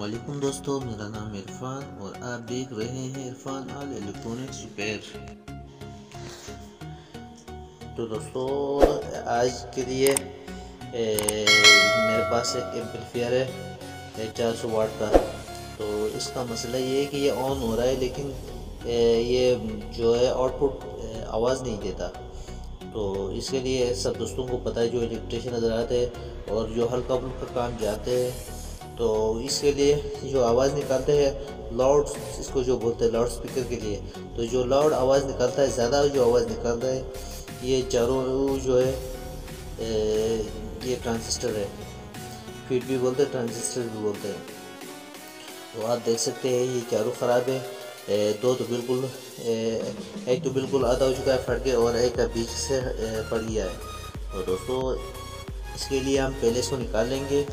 अस्सलामुअलैकुम दोस्तों, मेरा नाम इरफान और आप देख रहे हैं इरफान ऑल इलेक्ट्रॉनिक्स रिपेयर। तो दोस्तों, आज के लिए मेरे पास एक एम्पलीफायर है 400 वाट का। तो इसका मसला ये है कि ये ऑन हो रहा है, लेकिन ये जो है आउटपुट आवाज़ नहीं देता। तो इसके लिए सब दोस्तों को पता है, जो इलेक्ट्रिशियन हज़रात है और जो हल्का फुल्का काम जाते हैं, तो इसके लिए जो आवाज़ निकालते हैं लाउड, इसको जो बोलते हैं लाउड स्पीकर के लिए, तो जो लाउड आवाज़ निकालता है, ज़्यादा जो आवाज़ निकालता है, ये चारों जो है ये ट्रांजिस्टर है। फीड भी बोलते हैं, ट्रांजिस्टर भी बोलते हैं। तो आप देख सकते हैं ये चारों ख़राब है। दो तो बिल्कुल, एक तो बिल्कुल आधा हो चुका है फट के, और एक का बीच से फट गया है। तो दोस्तों, इसके लिए हम पहले इसको निकाल लेंगे।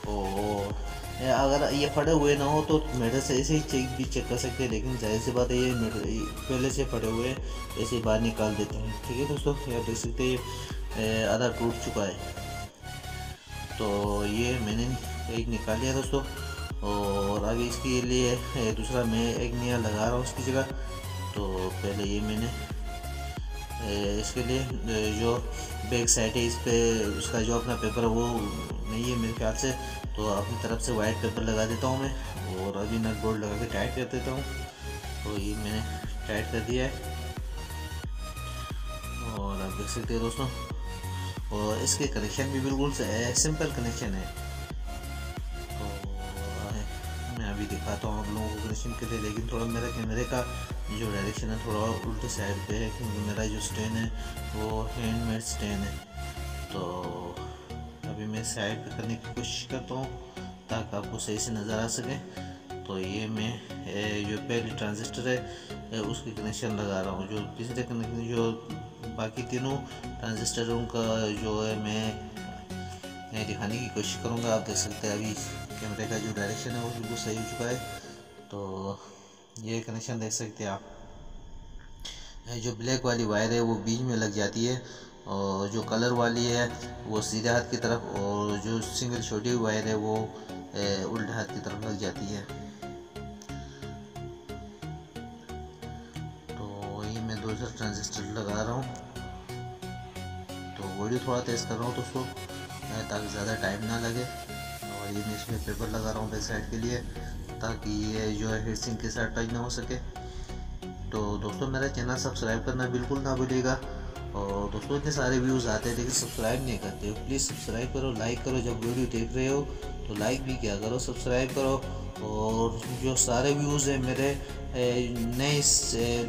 और अगर ये फटे हुए ना हो तो मीटर से ऐसे ही भी चेक कर सकते हैं, लेकिन जाहिर सी बात है ये मीटर पहले से फटे हुए ऐसे ही बाहर निकाल देते हैं। ठीक है दोस्तों, ये देख सकते हैं ये आधा टूट चुका है। तो ये मैंने एक निकाल लिया दोस्तों, और आगे इसके लिए दूसरा मैं एक नया लगा रहा हूँ उसकी जगह। तो पहले ये मैंने इसके लिए जो बैक साइड है, इस पे उसका जो अपना पेपर है वो नहीं है मेरे ख्याल से, तो अपनी तरफ से वाइट पेपर लगा देता हूँ मैं, और अभी नट बोल्ट लगा के टाइट कर देता हूँ। तो ये मैंने टाइट कर दिया है, और आप देख सकते हैं दोस्तों, और इसके कनेक्शन भी बिल्कुल सिंपल कनेक्शन है। तो मैं अभी दिखाता हूँ आप लोगों को कनेक्शन के लिए, लेकिन थोड़ा मेरा कैमरे का जो डायरेक्शन है थोड़ा उल्टे साइड पे है, क्योंकि मेरा जो स्टैंड है वो हैंडमेड स्टैंड है। तो अभी मैं साइड पे करने की कोशिश करता हूँ ताकि आपको सही से नज़र आ सके। तो ये मैं जो पहले ट्रांजिस्टर है उसकी कनेक्शन लगा रहा हूँ। जो तीसरे कनेक्शन, जो बाकी तीनों ट्रांजिस्टर उनका जो है मैं दिखाने की कोशिश करूँगा। आप देख सकते हैं अभी कैमरे का जो डायरेक्शन है वो बिल्कुल सही हो चुका है। तो ये कनेक्शन देख सकते हैं आप, जो ब्लैक वाली वायर है वो बीच में लग जाती है, और जो कलर वाली है वो सीधे हाथ की तरफ, और जो सिंगल छोटी वायर है वो उल्टे हाथ की तरफ लग जाती है। तो ये मैं दूसरा ट्रांजिस्टर लगा रहा हूँ। तो वीडियो थोड़ा तेज़ कर रहा हूँ दोस्तों ताकि ज़्यादा टाइम ना लगे। और ये मैं इसमें पेपर लगा रहा हूँ बैक साइड के लिए, ताकि ये जो है हीट सिंक के साथ टच ना हो सके। तो दोस्तों, मेरा चैनल सब्सक्राइब करना बिल्कुल ना भूलिएगा। और दोस्तों, इतने सारे व्यूज़ आते हैं लेकिन सब्सक्राइब नहीं करते हो, प्लीज़ सब्सक्राइब करो, लाइक करो। जब वीडियो देख रहे हो तो लाइक भी क्या करो, सब्सक्राइब करो। और जो सारे व्यूज़ हैं मेरे नए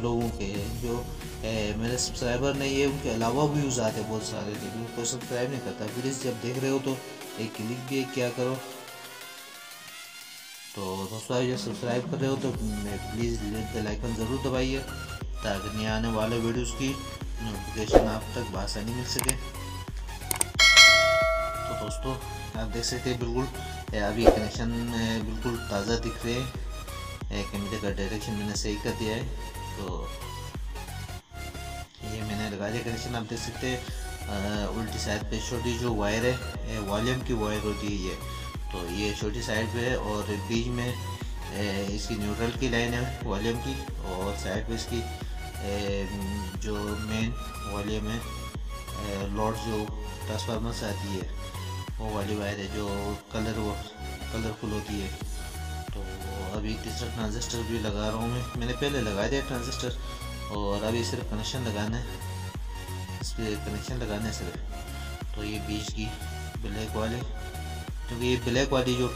लोगों के हैं, जो मेरे सब्सक्राइबर नहीं है, उनके अलावा व्यूज़ आते हैं बहुत सारे, लेकिन कोई सब्सक्राइब नहीं करता। प्लीज़ जब देख रहे हो तो एक क्लिक भी क्या करो। तो दोस्तों, जो सब्सक्राइब कर रहे हो तो प्लीज़ बेल आइकन ज़रूर दबाइए, ताकि नए आने वाले वीडियोस की नोटिफिकेशन आप तक आसानी मिल सके। तो दोस्तों, आप देख सकते हैं बिल्कुल अभी कनेक्शन बिल्कुल ताज़ा दिख रहे हैं। कैमरे का डायरेक्शन मैंने सही कर दिया है। तो ये मैंने लगा दिया कनेक्शन। आप देख सकते हैं उल्टी साइड पे छोटी जो वायर है वॉल्यूम की वायर होती है ये, तो ये छोटी साइड पे है, और बीच में इसकी न्यूट्रल की लाइन है वॉल्यूम की, और साइड पे इसकी जो मेन वॉल्यूम है लोड जो ट्रांसफार्मर से आती है वो वाली वायर है, जो कलरफुल होती है। तो अभी तीसरा ट्रांजिस्टर भी लगा रहा हूँ मैंने पहले लगा दिया ट्रांजिस्टर, और अभी सिर्फ कनेक्शन लगाना है, इस पर कनेक्शन लगाना है सिर्फ। तो ये बीच की ब्लैक वाले, क्योंकि ये ब्लैक वाली जो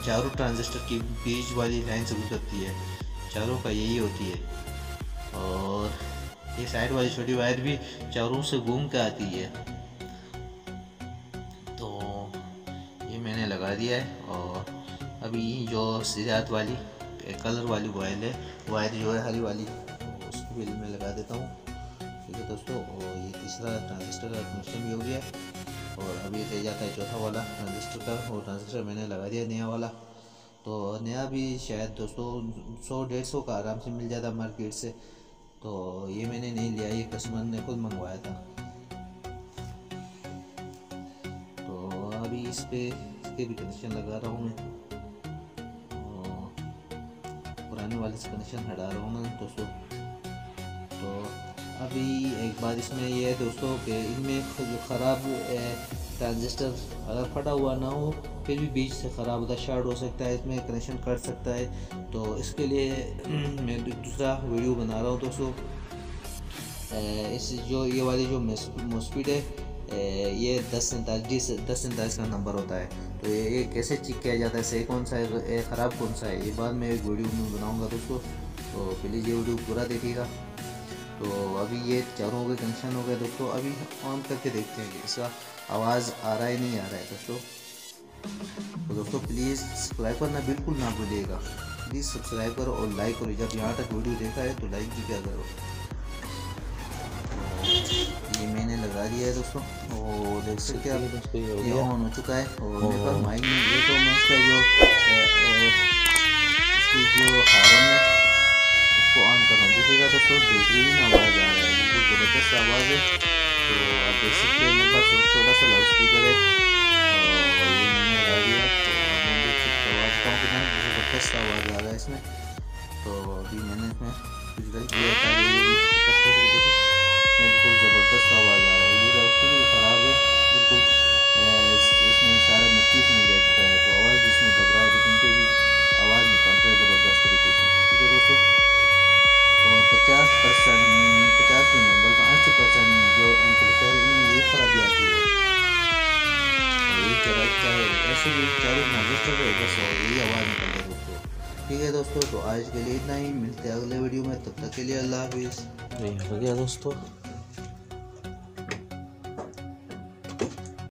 चारों ट्रांजिस्टर की बीच वाली लाइन से गुजरती है, चारों का यही होती है। और ये साइड वाली छोटी वायर भी चारों से घूम के आती है। तो ये मैंने लगा दिया है, और अभी जो सीधे हाथ वाली कलर वाली वायर जो है हरी वाली, उसको भी मैं लगा देता हूँ। ठीक है दोस्तों, और ये तीसरा ट्रांजिस्टर का कनेक्शन भी हो गया, और अभी रह जाता है चौथा वाला ट्रांजिस्टर का, वो ट्रांजिस्टर मैंने लगा दिया नया वाला। तो नया भी शायद दोस्तों 100-150 का आराम से मिल जाता मार्केट से। तो ये मैंने नहीं लिया, ये कस्टमर ने खुद मंगवाया था। तो अभी इसके भी कनेक्शन लगा रहा हूँ मैं। पुराने वाले से कनेक्शन हटा रहा हूँ मैं दोस्तों। तो अभी एक बात इसमें ये है दोस्तों कि इनमें जो ख़राब ट्रांजिस्टर अगर फटा हुआ ना हो फिर भी बीच से ख़राब होता है, शॉर्ट हो सकता है, इसमें कनेक्शन कट सकता है। तो इसके लिए मैं दूसरा वीडियो बना रहा हूँ दोस्तों। इस जो ये वाली जो मोस्फेट है ये 1047 का नंबर होता है। तो ये कैसे चेक किया जाता है, सही कौन सा है ख़राब कौन सा है, ये बाद में एक वीडियो में बनाऊंगा दोस्तों। तो प्लीज़ ये वीडियो पूरा देखिएगा। तो अभी ये चारों हो गए, कनेक्शन हो गए दोस्तों। अभी ऑन करके देखते हैं कि इसका आवाज़ आ रहा है नहीं आ रहा है दोस्तों। तो दोस्तों प्लीज़ सब्सक्राइब करना बिल्कुल ना भूलिएगा, प्लीज़ सब्सक्राइब करो और लाइक करो। जब यहाँ तक वीडियो देखा है तो लाइक भी क्या करो। ये मैंने लगा दिया है दोस्तों और देख सकते हैं आप ये ऑन हो चुका है। और मेरे पास माइक में ये तो मैं इसका जो इसकी जो हॉर्न है उसको ऑन कर रहा हूँ। देखिएगा दोस्तों बेहतरीन आवाज़ आ रहा है, बिल्कुल ज़बरदस्त आवाज़ है। तो आप देख सकते हैं मेरे पास छोटा सा लाउड स्पीकर है और ये मैंने लगा दिया है। तो अब मैं देख सकते आवाज़ का कितना ज़बरदस्त आवाज़ आ रहा है इसमें। तो अभी मैंने इसमें कुछ गलत किया था, बिल्कुल ज़बरदस्त आवाज़ आ रहा है। ये लाउडस्पीकर भी ख़राब है बिल्कुल, इसमें सारा मिट्टी इसमें जा चुका है। तो आवाज़ इसमें दब रहा है लेकिन फिर भी आवाज़ निकलता है ज़बरदस्त तरीके से। ठीक है दोस्तों। और 50% भी नहीं बल्कि 80% जो एम्पलीफायर है इनमें ये खराबी आती है। और ये चाहे ऐसे भी चारों ट्रांजिस्टर है बस और यही आवाज़ निकलता है दोस्तों। ठीक है दोस्तों, तो आज के लिए इतना ही, मिलते हैं अगले वीडियो में, तब तक के लिए अल्लाह हाफिज़। हो गया दोस्तों।